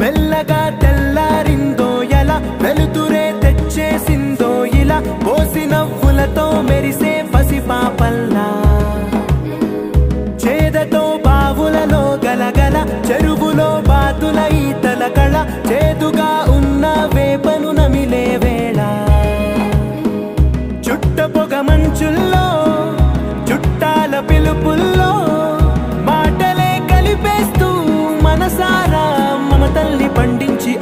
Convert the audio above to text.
మెల్లగా తెల్లారిందో ఎలా వెలుతురే తెచ్చేసిందో ఇలా పోసి నవ్వులతో మెరిసే పసిపాపల్లా చేదతో బావులలో గలగల చెరువులో బాతుల ఈతల కళ చేదుగా ఉన్న వేపను నమిలే వేళ చుట్ట పొగ మంచుల్లో చుట్టాల పిలుపుల్లో మాటలే కలిపేస్తూ మనసారా మమతల్ని పండించి